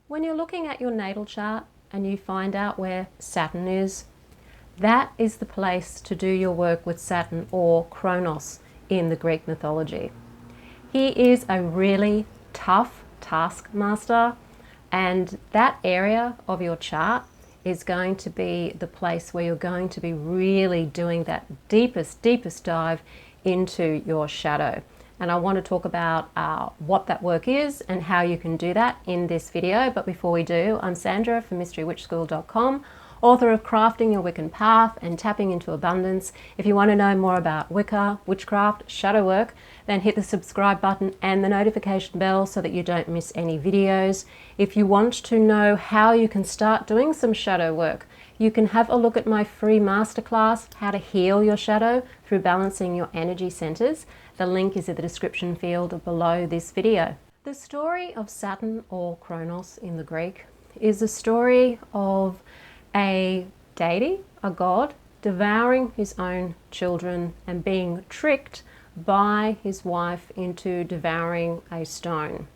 When you're looking at your natal chart and you find out where Saturn is, that is the place to do your work with Saturn, or Kronos in the Greek mythology. He is a really tough taskmaster, and that area of your chart is going to be the place where you're going to be really doing that deepest dive into your shadow. And I want to talk about what that work is and how you can do that in this video. But before we do, I'm Sandra from MysteryWitchSchool.com, author of Crafting Your Wiccan Path and Tapping into Abundance. If you want to know more about Wicca, witchcraft, shadow work, then hit the subscribe button and the notification bell so that you don't miss any videos. If you want to know how you can start doing some shadow work, you can have a look at my free masterclass, How to Heal Your Shadow Through Balancing Your Energy Centers. The link is in the description field below this video. The story of Saturn, or Kronos in the Greek, is a story of a deity, a god, devouring his own children and being tricked by his wife into devouring a stone.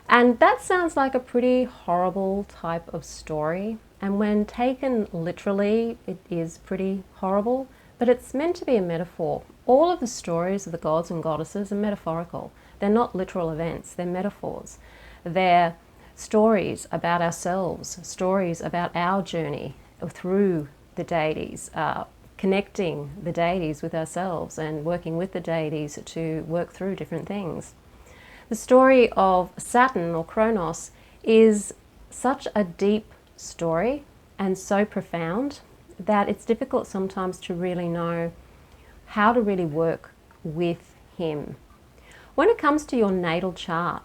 And that sounds like a pretty horrible type of story. And when taken literally, it is pretty horrible, but it's meant to be a metaphor. All of the stories of the gods and goddesses are metaphorical. They're not literal events, they're metaphors. They're stories about ourselves, stories about our journey through the deities, connecting the deities with ourselves and working with the deities to work through different things. The story of Saturn, or Kronos, is such a deep story and so profound that it's difficult sometimes to really know how to really work with him. When it comes to your natal chart,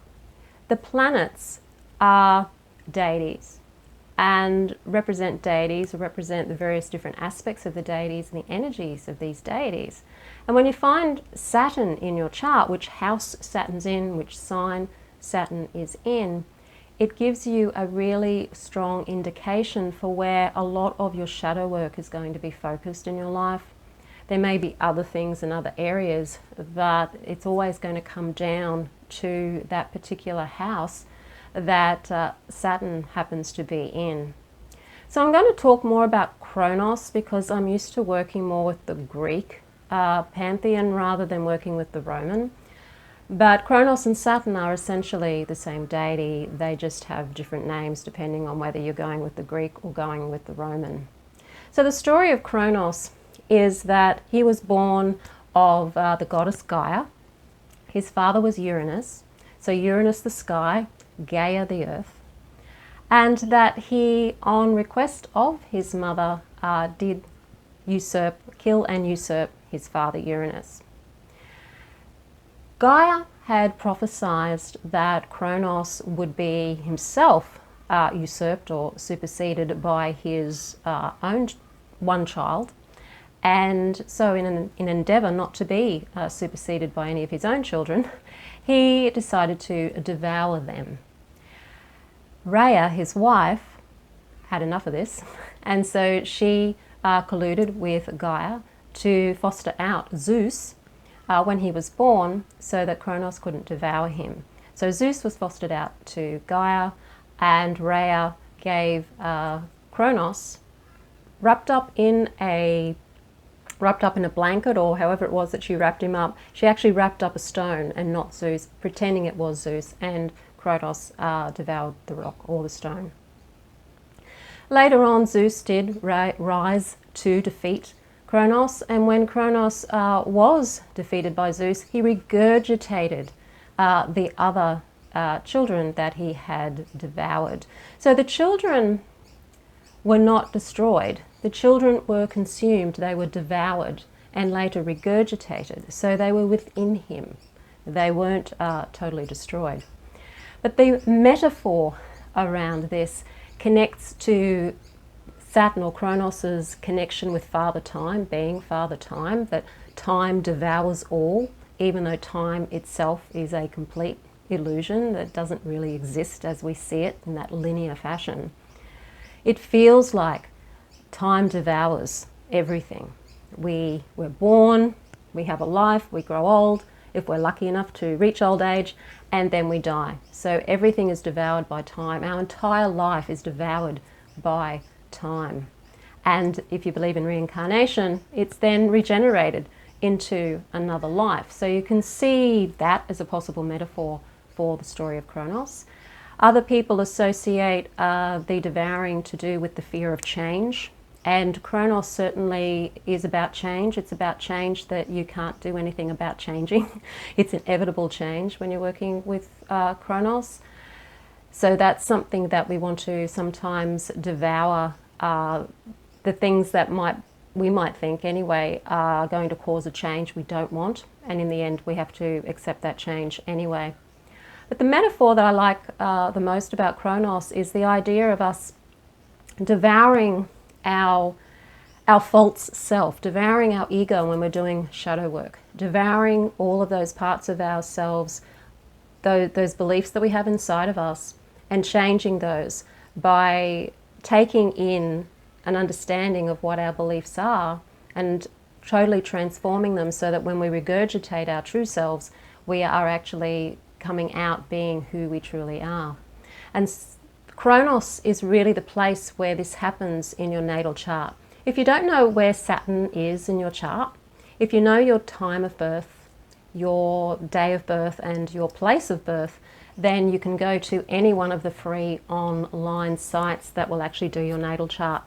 the planets are deities and represent deities, or represent the various different aspects of the deities and the energies of these deities. And when you find Saturn in your chart, which house Saturn's in, which sign Saturn is in, it gives you a really strong indication for where a lot of your shadow work is going to be focused in your life. There may be other things in other areas, but it's always going to come down to that particular house that Saturn happens to be in. So I'm going to talk more about Kronos because I'm used to working more with the Greek pantheon rather than working with the Roman. But Kronos and Saturn are essentially the same deity. They just have different names depending on whether you're going with the Greek or going with the Roman. So the story of Kronos is that he was born of the goddess Gaia. His father was Uranus, so Uranus the sky, Gaia the earth, and that he, on request of his mother, did kill and usurp his father Uranus. Gaia had prophesied that Kronos would be himself usurped or superseded by his own one child, and so in an endeavour not to be superseded by any of his own children, he decided to devour them. Rhea, his wife, had enough of this, and so she colluded with Gaia to foster out Zeus when he was born, so that Kronos couldn't devour him. So Zeus was fostered out to Gaia, and Rhea gave Kronos, wrapped up in a blanket, or however it was that she wrapped him up. She actually wrapped up a stone and not Zeus, pretending it was Zeus, and Kronos devoured the rock or the stone. Later on, Zeus did rise to defeat Kronos, and when Kronos was defeated by Zeus, he regurgitated the other children that he had devoured. So the children were not destroyed. The children were consumed, they were devoured and later regurgitated. So they were within him. They weren't totally destroyed. But the metaphor around this connects to Saturn, or Kronos's connection with Father Time, being Father Time, that time devours all, even though time itself is a complete illusion that doesn't really exist as we see it in that linear fashion. It feels like time devours everything. We're born, we have a life, we grow old, if we're lucky enough to reach old age, and then we die. So everything is devoured by time. Our entire life is devoured by time. And if you believe in reincarnation, it's then regenerated into another life. So you can see that as a possible metaphor for the story of Kronos. Other people associate the devouring to do with the fear of change. And Kronos certainly is about change. It's about change that you can't do anything about changing. It's inevitable change when you're working with Kronos. So that's something that we want to sometimes devour. The things that we might think anyway are going to cause a change we don't want. And in the end, we have to accept that change anyway. But the metaphor that I like the most about Kronos is the idea of us devouring our false self, devouring our ego when we're doing shadow work, devouring all of those parts of ourselves, those beliefs that we have inside of us, and changing those by taking in an understanding of what our beliefs are and totally transforming them so that when we regurgitate our true selves, we are actually coming out being who we truly are. And Kronos is really the place where this happens in your natal chart. If you don't know where Saturn is in your chart, if you know your time of birth, your day of birth and your place of birth, then you can go to any one of the free online sites that will actually do your natal chart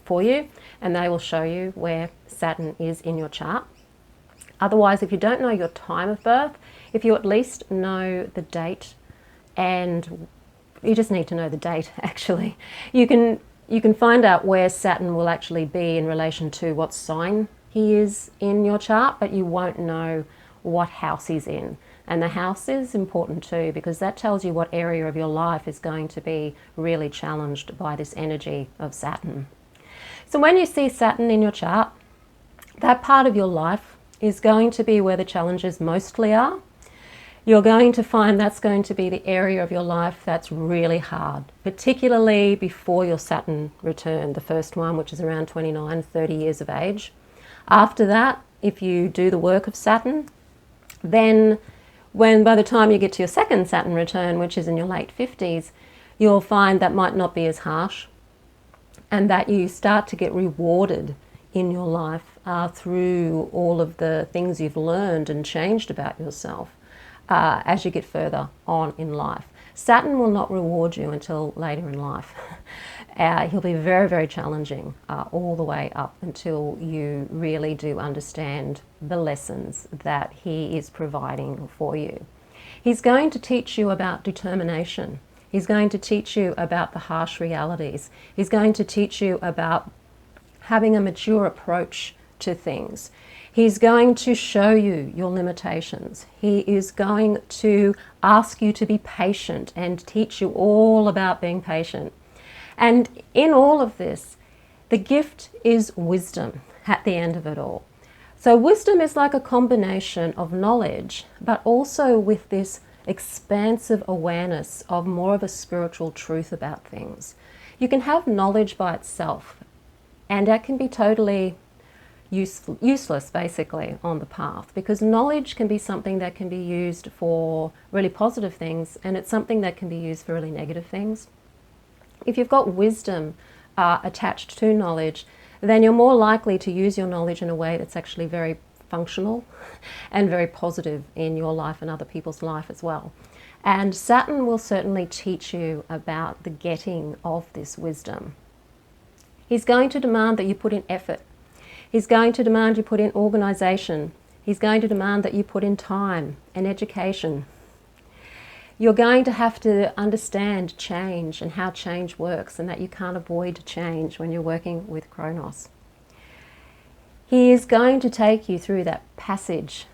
for you, and they will show you where Saturn is in your chart. Otherwise, if you don't know your time of birth, if you at least know the date, and you just need to know the date actually, you can find out where Saturn will actually be in relation to what sign he is in your chart, but you won't know what house he's in. And the house is important too, because that tells you what area of your life is going to be really challenged by this energy of Saturn. So when you see Saturn in your chart, that part of your life is going to be where the challenges mostly are. You're going to find that's going to be the area of your life that's really hard, particularly before your Saturn return, the first one, which is around 29, 30 years of age. After that, if you do the work of Saturn, then by the time you get to your second Saturn return, which is in your late 50s, you'll find that might not be as harsh, and that you start to get rewarded in your life through all of the things you've learned and changed about yourself as you get further on in life. Saturn will not reward you until later in life. He'll be very, very challenging all the way up until you really do understand the lessons that he is providing for you. He's going to teach you about determination. He's going to teach you about the harsh realities. He's going to teach you about having a mature approach to things. He's going to show you your limitations. He is going to ask you to be patient and teach you all about being patient. And in all of this, the gift is wisdom at the end of it all. So wisdom is like a combination of knowledge, but also with this expansive awareness of more of a spiritual truth about things. You can have knowledge by itself, and that can be totally useless basically on the path, because knowledge can be something that can be used for really positive things, and it's something that can be used for really negative things. If you've got wisdom attached to knowledge, then you're more likely to use your knowledge in a way that's actually very functional and very positive in your life and other people's life as well. And Saturn will certainly teach you about the getting of this wisdom. He's going to demand that you put in effort. He's going to demand you put in organization. He's going to demand that you put in time and education. You're going to have to understand change and how change works, and that you can't avoid change when you're working with Kronos. He is going to take you through that passage,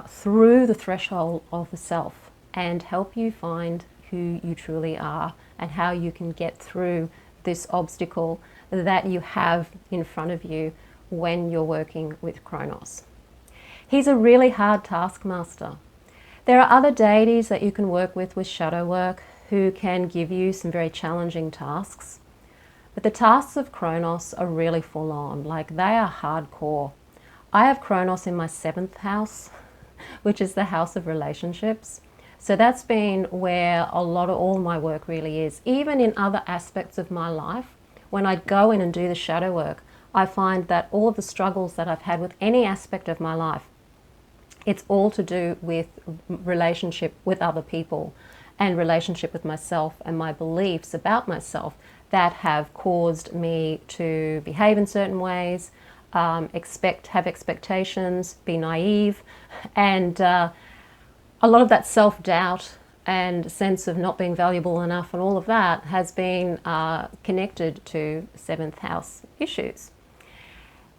through the threshold of the self, and help you find who you truly are and how you can get through this obstacle that you have in front of you when you're working with Kronos. He's a really hard taskmaster. There are other deities that you can work with shadow work who can give you some very challenging tasks. But the tasks of Kronos are really full on, like they are hardcore. I have Kronos in my 7th house, which is the house of relationships. So that's been where a lot of all my work really is. Even in other aspects of my life, when I go in and do the shadow work, I find that all of the struggles that I've had with any aspect of my life, it's all to do with relationship with other people and relationship with myself and my beliefs about myself that have caused me to behave in certain ways, have expectations, be naive, and a lot of that self-doubt and sense of not being valuable enough and all of that has been connected to seventh house issues.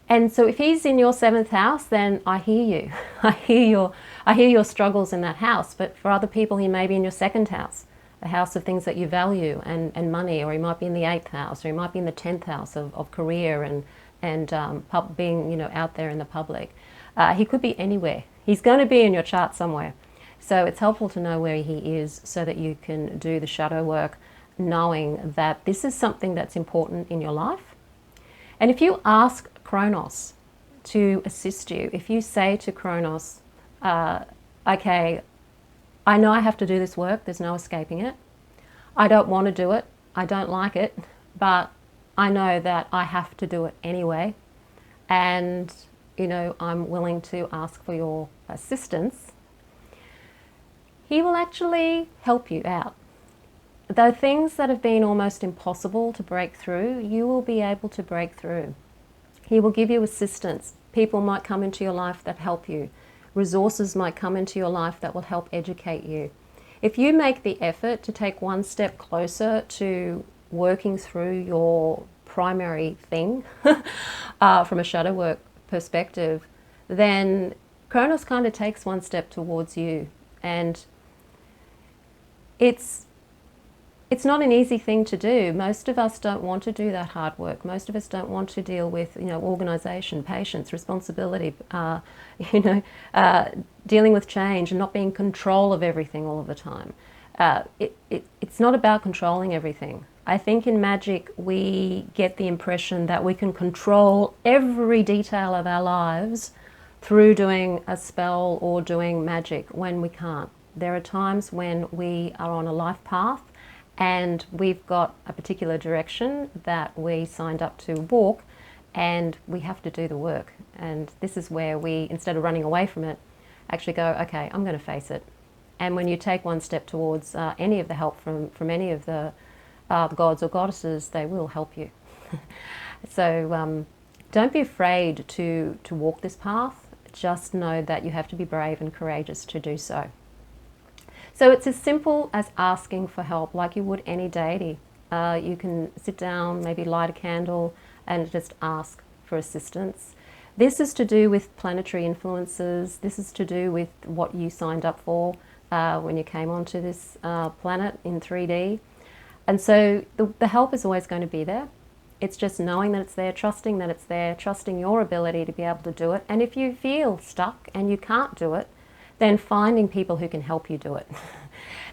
And so if he's in your seventh house, then I hear you. I hear your struggles in that house. But for other people, he may be in your second house, a house of things that you value and money, or he might be in the eighth house, or he might be in the 10th house of career and being out there in the public. He could be anywhere. He's going to be in your chart somewhere. So it's helpful to know where he is so that you can do the shadow work, knowing that this is something that's important in your life. And if you ask Kronos to assist you, if you say to Kronos, okay, I know I have to do this work, there's no escaping it. I don't want to do it, I don't like it, but I know that I have to do it anyway. And, I'm willing to ask for your assistance. He will actually help you out. The things that have been almost impossible to break through, you will be able to break through. He will give you assistance. People might come into your life that help you. Resources might come into your life that will help educate you. If you make the effort to take one step closer to working through your primary thing from a shadow work perspective, then Kronos kind of takes one step towards you. And it's not an easy thing to do. Most of us don't want to do that hard work. Most of us don't want to deal with, organisation, patience, responsibility, dealing with change and not being in control of everything all of the time. It's not about controlling everything. I think in magic we get the impression that we can control every detail of our lives through doing a spell or doing magic when we can't. There are times when we are on a life path and we've got a particular direction that we signed up to walk, and we have to do the work. And this is where we, instead of running away from it, actually go, okay, I'm going to face it. And when you take one step towards any of the help from any of the gods or goddesses, they will help you. So don't be afraid to walk this path. Just know that you have to be brave and courageous to do so. So it's as simple as asking for help, like you would any deity. You can sit down, maybe light a candle, and just ask for assistance. This is to do with planetary influences. This is to do with what you signed up for when you came onto this planet in 3D. And so the help is always going to be there. It's just knowing that it's there, trusting that it's there, trusting your ability to be able to do it. And if you feel stuck and you can't do it, then finding people who can help you do it.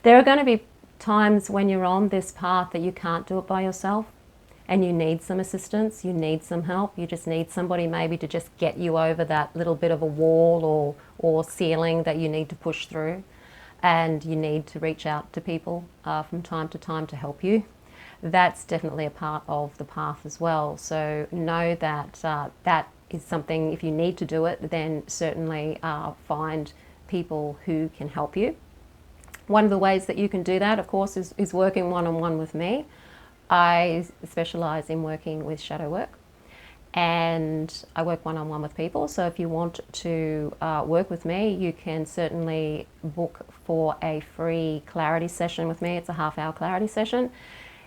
There are going to be times when you're on this path that you can't do it by yourself and you need some assistance, you need some help, you just need somebody maybe to just get you over that little bit of a wall or ceiling that you need to push through, and you need to reach out to people from time to time to help you. That's definitely a part of the path as well. So know that that is something, if you need to do it, then certainly find people who can help you. One of the ways that you can do that, of course, is working one-on-one with me. I specialize in working with shadow work, and I work one-on-one with people. So if you want to work with me, you can certainly book for a free clarity session with me. It's a half-hour clarity session.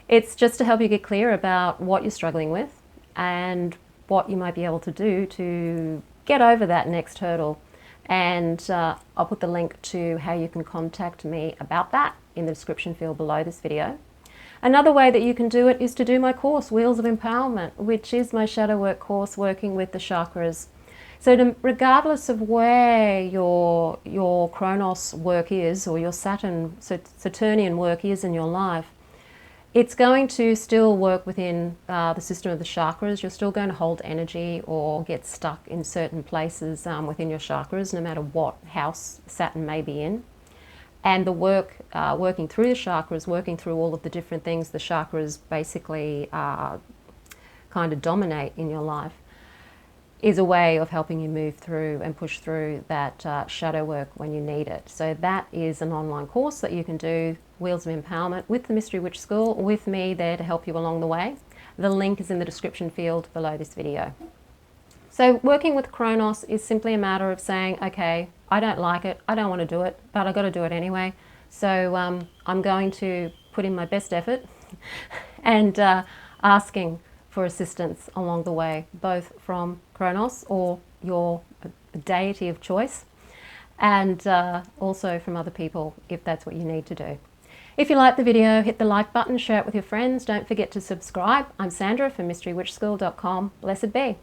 It's just to help you get clear about what you're struggling with and what you might be able to do to get over that next hurdle. And I'll put the link to how you can contact me about that in the description field below this video. Another way that you can do it is to do my course, Wheels of Empowerment, which is my shadow work course working with the chakras. So regardless of where your Kronos work is, or your Saturnian work is in your life, it's going to still work within the system of the chakras. You're still going to hold energy or get stuck in certain places within your chakras, no matter what house Saturn may be in. And the work, working through the chakras, working through all of the different things the chakras basically kind of dominate in your life, is a way of helping you move through and push through that shadow work when you need it. So that is an online course that you can do, Wheels of Empowerment, with the Mystery Witch School, with me there to help you along the way. The link is in the description field below this video. So working with Kronos is simply a matter of saying, okay, I don't like it, I don't want to do it, but I've got to do it anyway. So I'm going to put in my best effort and asking for assistance along the way, both from Kronos or your deity of choice, and also from other people if that's what you need to do. If you like the video, hit the like button, share it with your friends. Don't forget to subscribe. I'm Sandra from mysterywitchschool.com. Blessed be.